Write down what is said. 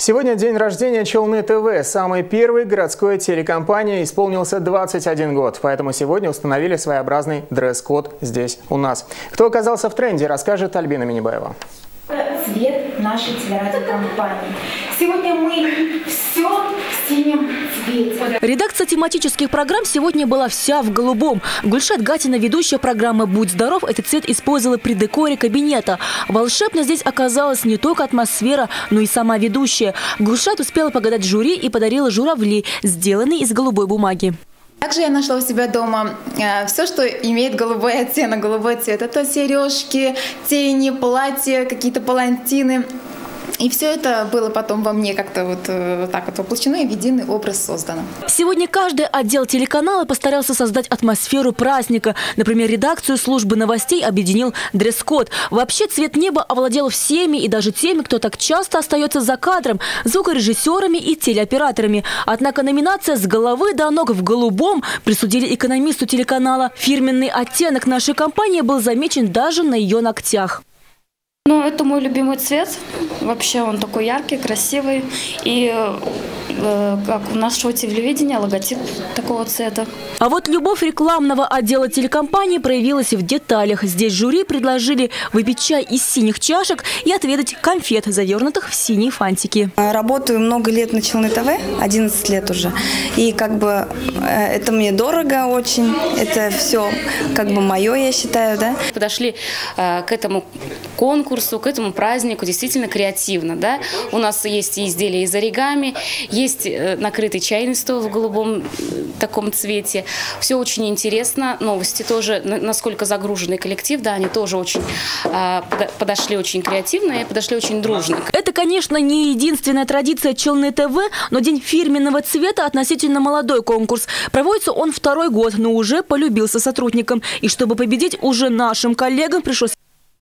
Сегодня день рождения Челны ТВ. Самой первой городской телекомпании исполнился 21 год. Поэтому сегодня установили своеобразный дресс-код здесь у нас. Кто оказался в тренде, расскажет Альбина Минибаева. Цвет нашей телерадиокомпании. Сегодня мы все в синем цвете. Редакция тематических программ сегодня была вся в голубом. Гульшат Гатина, ведущая программы «Будь здоров», этот цвет использовала при декоре кабинета. Волшебно здесь оказалась не только атмосфера, но и сама ведущая. Гульшат успела погадать жюри и подарила журавли, сделанные из голубой бумаги. Также я нашла у себя дома все, что имеет голубой оттенок, голубой цвет. Это сережки, тени, платья, какие-то палантины. И все это было потом во мне как-то вот так вот воплощено и в единый образ создано. Сегодня каждый отдел телеканала постарался создать атмосферу праздника. Например, редакцию службы новостей объединил дресс-код. Вообще цвет неба овладел всеми и даже теми, кто так часто остается за кадром, звукорежиссерами и телеоператорами. Однако номинация «С головы до ног в голубом» присудили экономисту телеканала. Фирменный оттенок нашей компании был замечен даже на ее ногтях. Ну, это мой любимый цвет. Вообще он такой яркий, красивый. И как у нашего телевидения логотип такого цвета. А вот любовь рекламного отдела телекомпании проявилась в деталях. Здесь жюри предложили выпить чай из синих чашек и отведать конфет, завернутых в синие фантики. Работаю много лет на Челны ТВ, 11 лет уже. И как бы это мне дорого очень. Это все как бы мое, я считаю, да. Подошли к этому конкурсу, к этому празднику действительно креативно, да. У нас есть и изделия из оригами, есть накрытый чайный стол в голубом таком цвете. Все очень интересно. Новости тоже, насколько загруженный коллектив, да, они тоже очень подошли очень креативно и подошли очень дружно. Это, конечно, не единственная традиция Челны ТВ, но День фирменного цвета относительно молодой конкурс. Проводится он второй год, но уже полюбился сотрудникам. И чтобы победить, уже нашим коллегам пришлось